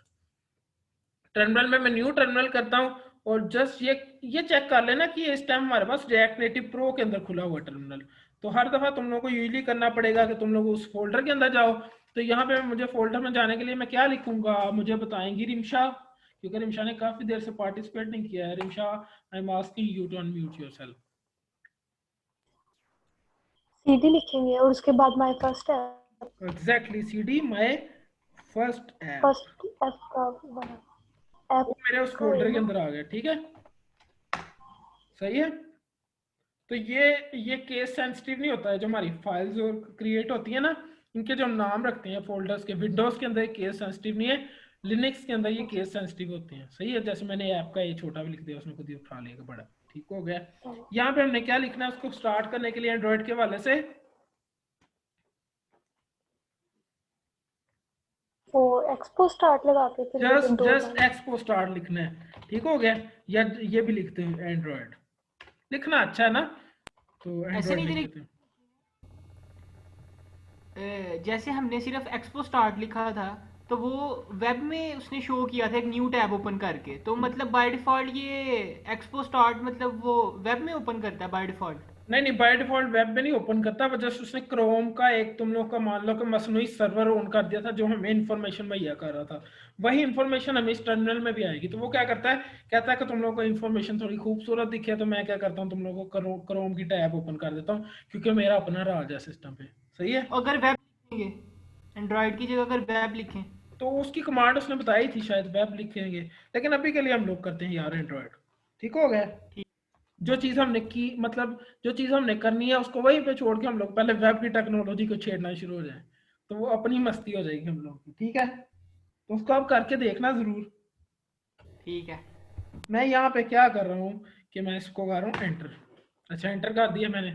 टर्मिनल में मैं न्यू टर्मिनल करता हूँ, और जस्ट ये चेक कर लेना कि इस टाइम हमारे पास रिएक्ट नेटिव प्रो के अंदर खुला हुआ टर्मिनल। तो हर दफा तुम लोगों को यूजली करना पड़ेगा कि तुम लोग उस फोल्डर के अंदर जाओ। तो यहाँ पे मुझे फोल्डर में जाने के लिए मैं क्या लिखूंगा, मुझे बताएंगी रिमशा, क्योंकि रिमशा ने काफी देर से पार्टिसिपेट नहीं किया है। Rimsha, I am asking you to unmute yourself. CD लिखेंगे और उसके बाद my first app, exactly, CD my first app, first app का बना ऐप वो मेरे उस का फोल्डर है के ना। अंदर आ गया। ठीक है, सही है। तो ये केस सेंसिटिव नहीं होता है। जो हमारी फाइल्स और क्रिएट होती है ना, इनके जो हम नाम रखते हैं फोल्डर्स के, विंडोज के अंदर केस सेंसिटिव नहीं है, लिनक्स के अंदर ये केस सेंसिटिव होते हैं। सही है, जैसे मैंने ऐप का ये छोटा भी लिख दिया, उसने खुद ही उठा लिया बड़ा। ठीक हो गया। यहाँ पे हमने क्या लिखना है उसको स्टार्ट करने के लिए एंड्रॉइड के हवाले से, वो एक्सपो स्टार्ट लगा के फिर वो विंडोज जस्ट एक्सपो स्टार्ट लिखना है। ठीक हो गया। या ये भी लिखते हैं एंड्रॉइड, लिखना अच्छा है ना, तो ऐसे एंड्रॉइड नहीं लिख देते हैं। जैसे हमने सिर्फ एक्सपो स्टार्ट लिखा था तो वो वेब में उसने शो किया था एक न्यू टैब ओपन करके, तो मतलब बाय डिफॉल्ट ये एक्सपो स्टार्ट मतलब वो वेब में ओपन करता है बाय डिफॉल्ट। नहीं नहीं, बाय डिफॉल्ट वेब में नहीं ओपन करता, पर जस्ट उसने क्रोम का एक तुम लोग का मान लो कि मसनूई सर्वर ऑन कर दिया था जो हमें इन्फॉर्मेशन मुहैया कर रहा था। वही इन्फॉर्मेशन हमें इस टर्मिनल में भी आएगी। तो वो क्या करता है, कहता है कि तुम लोग को इन्फॉर्मेशन थोड़ी खूबसूरत दिखे, तो मैं क्या करता हूँ, तुम लोगों को क्रोम की टैब ओपन कर देता हूँ, क्योंकि मेरा अपना राज है सिस्टम पे। सही है। अगर वेब लिखेंगे, एंड्रॉयड की जगह अगर वेब लिखें, तो उसकी कमांड उसने बताई थी, शायद वेब लिखेंगे, लेकिन अभी के लिए हम लोग करते हैं यार एंड्रॉयड। ठीक हो गया। ठीक। जो चीज़ हमने की, मतलब जो चीज़ हमने करनी है उसको वहीं पे छोड़ के हम लोग पहले वेब की टेक्नोलॉजी को छेड़ना शुरू हो जाए, तो वो अपनी मस्ती हो जाएगी हम लोग की। ठीक है, तो उसको आप करके देखना ज़रूर। ठीक है। मैं यहाँ पे क्या कर रहा हूँ कि मैं इसको कर रहा हूँ एंटर। अच्छा, एंटर कर दिया मैंने।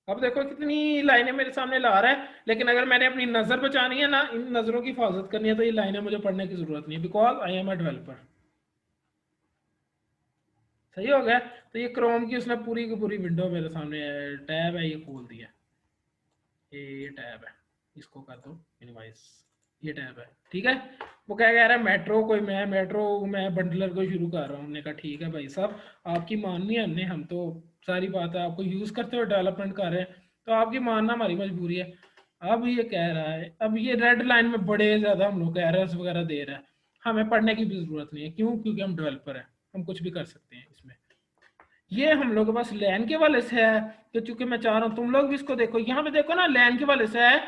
अब देखो कितनी लाइनें मेरे सामने ला रहा है, लेकिन अगर मैंने अपनी नज़र बचानी है ना, इन नज़रों की हिफाजत करनी है, तो ये लाइनें मुझे पढ़ने की ज़रूरत नहीं है, because I am a developer. सही हो गया। तो ये क्रोम की उसने पूरी की पूरी विंडो मेरे सामने टैब है, ये खोल दिया। ये टैब है, इसको कर दो मिनिमाइज। ये टैब है। ठीक है। वो क्या कह रहा है, मैं बंडलर को शुरू कर रहा हूँ। हमने कहा ठीक है भाई साहब, आपकी माननी है हमने, हम तो सारी बात है आपको यूज़ करते हुए डेवलपमेंट कर रहे हैं, तो आपकी मानना हमारी मजबूरी है। अब ये कह रहा है, अब ये रेड लाइन में बड़े ज़्यादा हम लोग एरर्स वगैरह दे रहा है। हमें पढ़ने की भी ज़रूरत नहीं है। क्यों? क्योंकि हम डेवलपर हैं, हम कुछ भी कर सकते हैं इसमें। ये हम लोग के पास लैन के वाले से है, तो चूंकि मैं चाह रहा हूँ तुम लोग भी इसको देखो, यहाँ पे देखो ना लैन के वाले से है,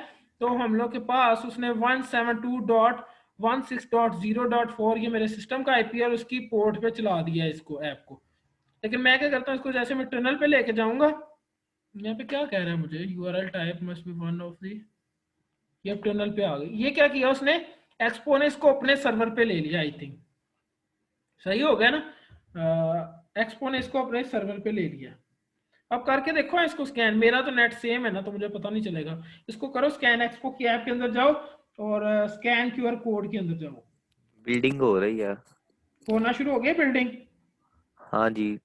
तो हम लोग के पास उसने 172.16.0.4 ये मेरे सिस्टम का आईपी और उसकी पोर्ट पे चला दिया है इसको, ऐप को। लेकिन मैं क्या करता हूँ, इसको जैसे मैं टनल पे लेके जाऊंगा, यहाँ पे क्या कह रहा है मुझे, URL type must be one of the, ये टनल पे आ गई। ये क्या किया उसने, एक्सपो ने इसको अपने सर्वर पे ले लिया आई थिंक। सही हो गया ना, एक्सपो ने इसको अपने सर्वर पे ले लिया। अब करके देखो इसको स्कैन, मेरा तो नेट सेम है ना, तो मुझे पता नहीं चलेगा। इसको करो स्कैन, एक्सपो की ऐप के अंदर जाओ और स्कैन क्यूआर कोड के अंदर जाओ। बिल्डिंग हो रही है। होना शुरू हो गया बिल्डिंग। हाँ जी।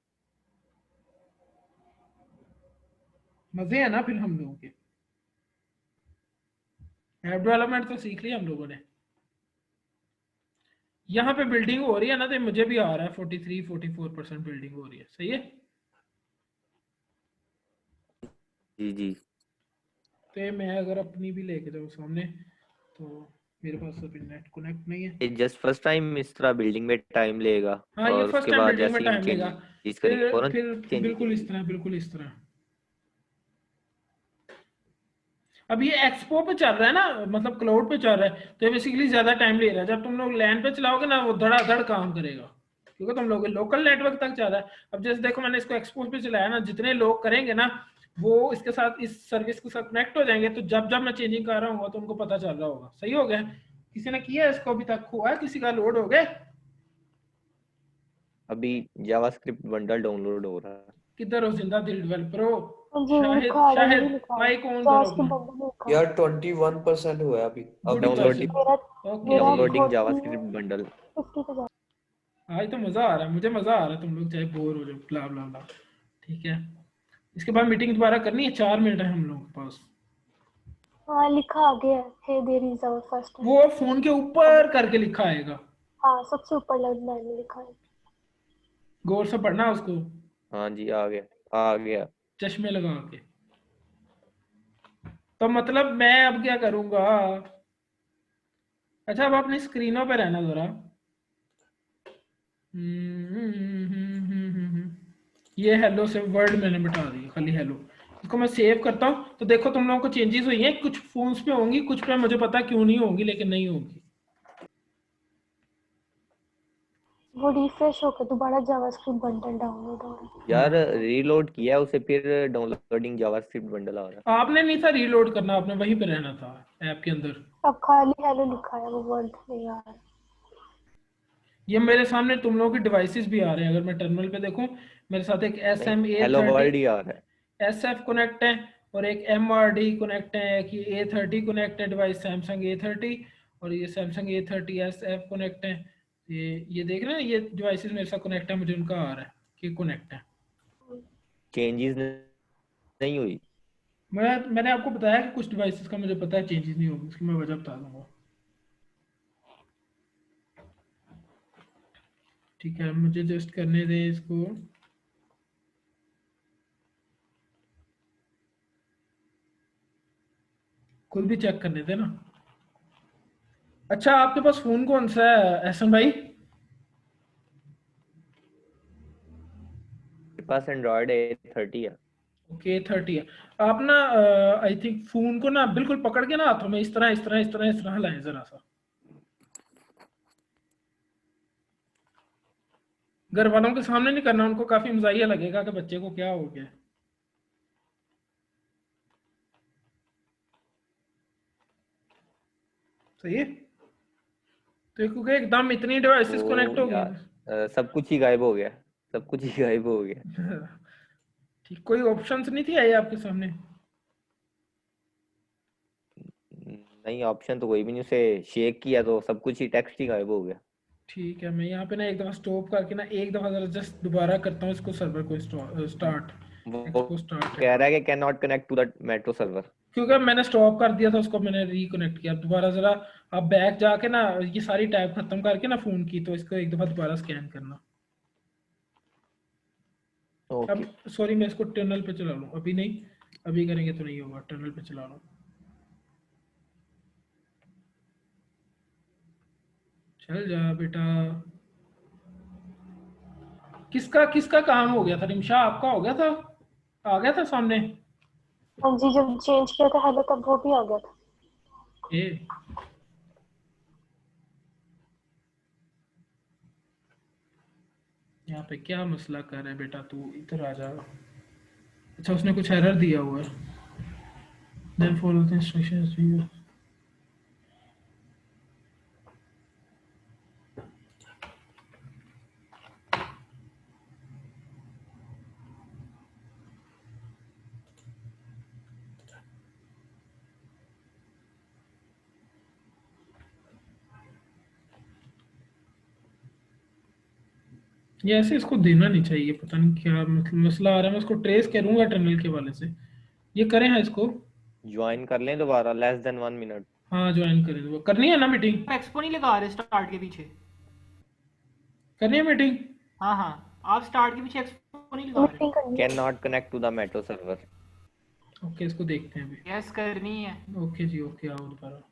मजे है ना फिर हम लोगों के। ऐप डेवलपमेंट तो सीख लिया हम लोगों ने। यहाँ पे बिल्डिंग हो रही है ना, तो मुझे भी आ रहा है 43-44% बिल्डिंग हो रही है। सही है। जी जी। तो मैं अगर अपनी भी लेके जाऊँ सामने, तो मेरे पास अभी नेट कनेक्ट नहीं है। ये जस्ट फर्स्ट टाइम इस तरह बिल्डिंग में टाइम लेगा, हाँ, ये और फर्स्ट उसके टाइम बाद बिल्डिंग में जैसे ही हम टाइम लेगा। चेंज करेंगे फौरन फिर चेंज हो बिल्कुल इस जाएगी। तरह, बिल्कुल इस तरह। अब ये एक्सपो पे चल रहा है ना, मतलब क्लाउड पे चल रहा है, तो ये बेसिकली ज्यादा टाइम ले रहा है। जब तुम लोग लैन पे चलाओगे ना, वो धड़ाधड़ काम करेगा, क्योंकि तुम लोग लोकल नेटवर्क तक चल रहा है। अब जैसे देखो मैंने इसको एक्सपो पे चलाया ना, जितने लोग करेंगे ना, वो इसके साथ, इस सर्विस के साथ कनेक्ट हो जाएंगे, तो जब जब मैं चेंजिंग कर रहा हूँ तो उनको पता चल रहा होगा। सही हो गया। किसी ने किया इसको अभी तक, हुआ है किसी का लोड हो गया? अभी जावास्क्रिप्ट बंडल डाउनलोड हो रहा है। किधर हो जिंदा दिल डेवलपर हो? मुझे शाहिद, लिखा है, शाहिद नहीं लिखा है, माइक ऑन करो जावास्क्रिप्ट अपना। बंडल नहीं लिखा है। यार 21% हुआ है अभी गुड अभी तक। डाउनलोडिंग मेरा ओके मेरा जी। Downloading 40 JavaScript bundle. 50 पे जा। आज तो मजा आ रहा है, मुझे मजा आ रहा है। तुम लोग चाहे बोर हो जाओ, ब्ला ब्ला ब्ला। ठीक है। इसके बाद मीटिंग दोबारा करनी है, 4 मिनट है हम लोगों के पास। हाँ लिखा आ गया है, hey there is our first. वो फोन के ऊपर करके लिखा आएगा, हाँ सबसे ऊपर लाइन में लिखा है। गौर से पढ़ना उसको, हाँ जी, आ गया आ गया। चश्मे लगा के। तो मतलब मैं अब क्या करूंगा, अच्छा अब अपनी स्क्रीनों पे रहना जरा। ये हेलो से वर्ड मैंने बिठा दी, खाली हेलो। इसको मैं सेव करता हूँ। तो देखो तुम लोगों को चेंजेस हुई हैं, कुछ फोन्स पे होंगी, कुछ पे मुझे पता क्यों नहीं होंगी, लेकिन नहीं होंगी। वो रिफ्रेश होकर दोबारा जावास्क्रिप्ट बंडल डाउनलोड हो रहा यार रीलोड किया उसे, फिर डाउनलोडिंग जावास्क्रिप्ट बंडल आ रहा है। आपने नहीं था रीलोड करना, आपने वहीं पे रहना था ऐप के अंदर। है। अब खाली हेलो लिखा है, वो वर्ड नहीं आ रहा। ये मेरे सामने तुम लोगों के डिवाइसेस भी आ रहे हैं। अगर मैं टर्मिनल पे देखूं, मेरे साथ एक नहीं, SMA हेलो 30 वर्ल्ड ही आ रहा है। SF कनेक्ट है, और एक MRD कनेक्ट है, कि A30 कनेक्ट है डिवाइस सैमसंग A30, और ये सैमसंग A30 SF कनेक्ट है। ये देख रहे हैं, ये डिवाइसेस मेरे साथ कनेक्ट है, मुझे उनका आ रहा है कि कनेक्ट है। चेंजेस नहीं हुई। मैंने आपको बताया कि कुछ डिवाइसेस का मुझे पता है चेंजेस नहीं होगी, उसकी मैं वजह बता दूंगा। ठीक है, मुझे जस्ट करने दें इसको। खुद भी चेक करने दें ना। अच्छा, आपके पास फोन कौन सा है एहसन भाई? मेरे पास एंड्रॉयड A30 है। ओके 30 है। आप ना आई थिंक फोन को ना बिल्कुल पकड़ के ना हाथों में इस तरह इस तरह इस तरह इस तरह हिलाएं जरा सा। घर वालों के सामने नहीं करना, उनको काफी मजाइया लगेगा कि बच्चे को क्या हो गया। सही है। तो क्योंकि एकदम इतनी डिवाइसेस कनेक्ट तो हो गई यार सब कुछ ही गायब हो गया, सब कुछ ही गायब हो गया। ना। ठीक, कोई ऑप्शंस नहीं थी आई आपके सामने? नहीं, ऑप्शन तो कोई भी नहीं, उसे शेक किया तो सब कुछ ही, टेक्स्ट ही गायब हो गया। ठीक है, मैं यहाँ पे ना एक दफा स्टॉप करके ना एक दफा जरा जस्ट दोबारा करता हूँ इसको, सर्वर को स्टार्ट, वो एक्सपो स्टार्ट है। कह रहा है कि can not connect to the metro server. क्योंकि मैंने स्टॉप कर दिया था उसको, मैंने रिकनेक्ट किया दोबारा। जरा आप बैक जाके ना ये सारी टैब खत्म करके ना फोन की, तो इसको एक दफा दोबारा स्कैन करना। ओके। अब सॉरी, मैं इसको टर्मिनल पे चला लूँ, अभी नहीं, अभी करेंगे तो नहीं होगा, टर्मिनल पे चला लूँ। चल जा बेटा। किसका किसका काम हो गया था रिमशा? आपका हो गया था, आ गया था सामने? हाँ जी, जब चेंज किया था हेलो तब वो भी आ गया था। ए यहाँ पे क्या मसला कर रहा है बेटा, तू इधर आ जा। अच्छा, उसने कुछ एरर दिया हुआ है। Then follow the instructions to you. ये ऐसे इसको देना नहीं चाहिए, पता नहीं क्या मतलब मसला आ रहा है। मैं इसको ट्रेस करूंगा टनल के वाले से। ये करें हाँ इसको? ज्वाइन कर लें दोबारा, लेस देन 1 मिनट। हाँ ज्वाइन करें, तो करनी है ना मीटिंग? आप एक्सपो नहीं लगा रहे स्टार्ट के पीछे? करनी है मीटिंग? हाँ हाँ, आप स्टार्ट के पीछे एक्सपो नहीं लगा रहे? मीटिंग करनी है। Can not connect to the metro server. Okay, इसको देखते हैं अभी। यस करनी है। ओके जी, ओके आओ दोबारा।